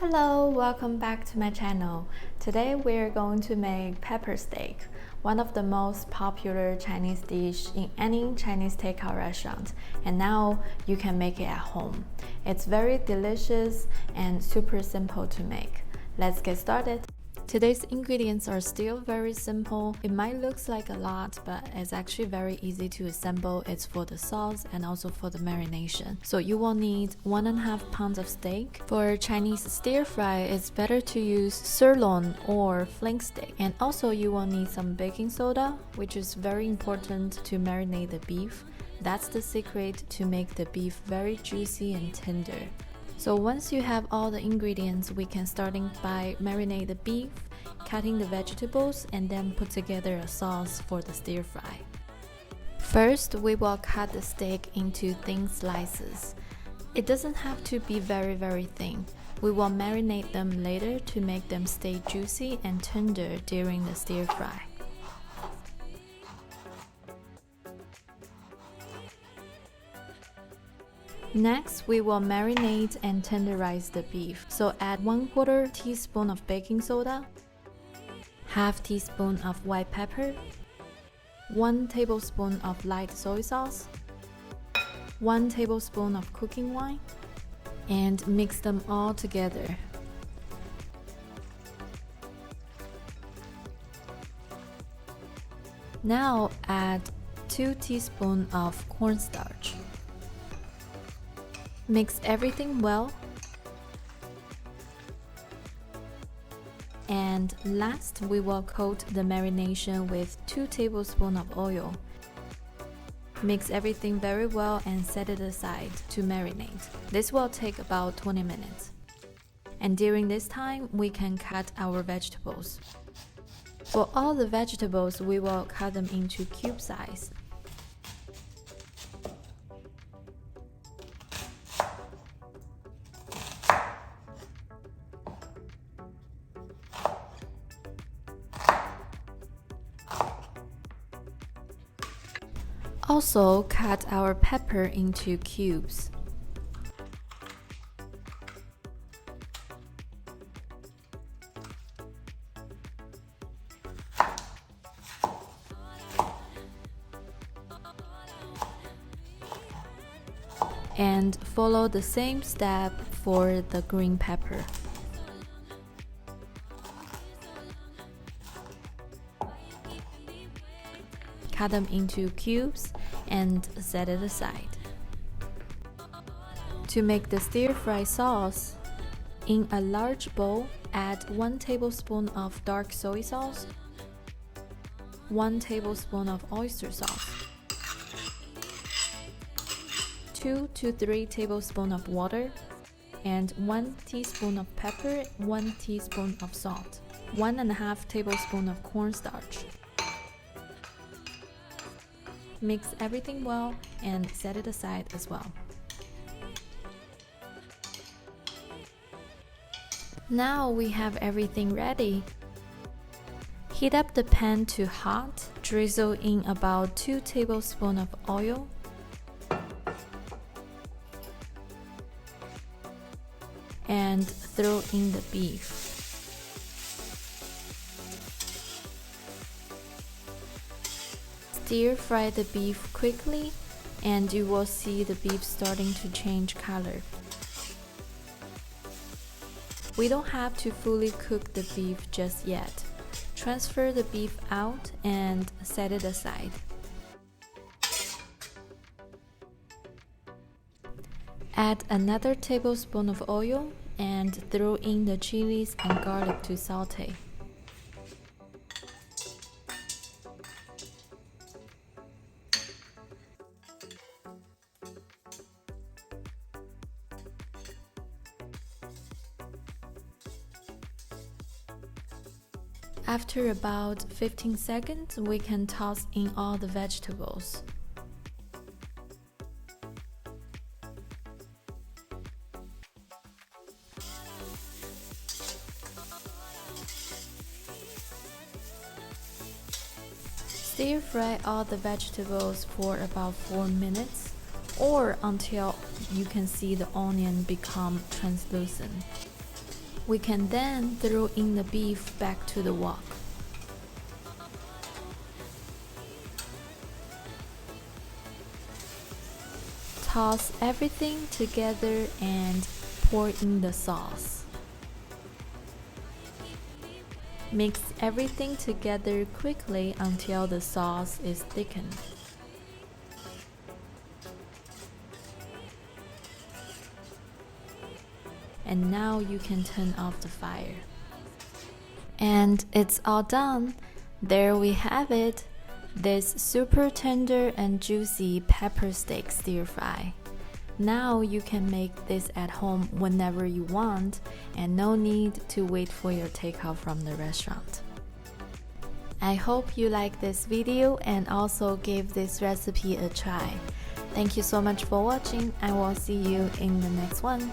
Hello, welcome back to my channel. Today we're going to make pepper steak, one of the most popular Chinese dish in any Chinese takeout restaurant, and now you can make it at home. It's very delicious and super simple to make. Let's get started. Today's ingredients are still very simple. It might look like a lot, but it's actually very easy to assemble. It's for the sauce and also for the marination. So you will need 1.5 pounds of steak. For Chinese stir fry, it's better to use sirloin or flank steak. And also you will need some baking soda, which is very important to marinate the beef. That's the secret to make the beef very juicy and tender. So once you have all the ingredients, we can starting by marinate the beef, cutting the vegetables, and then put together a sauce for the stir fry. First, we will cut the steak into thin slices. It doesn't have to be very thin. We will marinate them later to make them stay juicy and tender during the stir fry. Next, we will marinate and tenderize the beef. So add 1/4 teaspoon of baking soda, 1/2 teaspoon of white pepper, 1 tablespoon of light soy sauce, 1 tablespoon of cooking wine, and mix them all together. Now add 2 teaspoons of cornstarch. Mix everything well. And last, we will coat the marination with 2 tablespoons of oil. Mix everything very well and set it aside to marinate. This will take about 20 minutes. And during this time, we can cut our vegetables. For all the vegetables, we will cut them into cube size. Also, cut our pepper into cubes. And follow the same step for the green pepper. Cut them into cubes and set it aside. To make the stir-fry sauce, in a large bowl, add 1 tablespoon of dark soy sauce, 1 tablespoon of oyster sauce, 2 to 3 tablespoons of water, and 1 teaspoon of pepper, 1 teaspoon of salt, 1.5 tablespoons of cornstarch. Mix everything well and set it aside as well. Now we have everything ready. Heat up the pan to hot, drizzle in about 2 tablespoons of oil. And throw in the beef. Stir fry the beef quickly and you will see the beef starting to change color. We don't have to fully cook the beef just yet. Transfer the beef out and set it aside. Add another tablespoon of oil and throw in the chilies and garlic to saute. After about 15 seconds, we can toss in all the vegetables. Stir fry all the vegetables for about 4 minutes or until you can see the onion become translucent. We can then throw in the beef back to the wok. Toss everything together and pour in the sauce. Mix everything together quickly until the sauce is thickened. And now you can turn off the fire. And it's all done. There we have it. This super tender and juicy pepper steak stir fry. Now you can make this at home whenever you want and no need to wait for your takeout from the restaurant. I hope you like this video and also give this recipe a try. Thank you so much for watching. I will see you in the next one.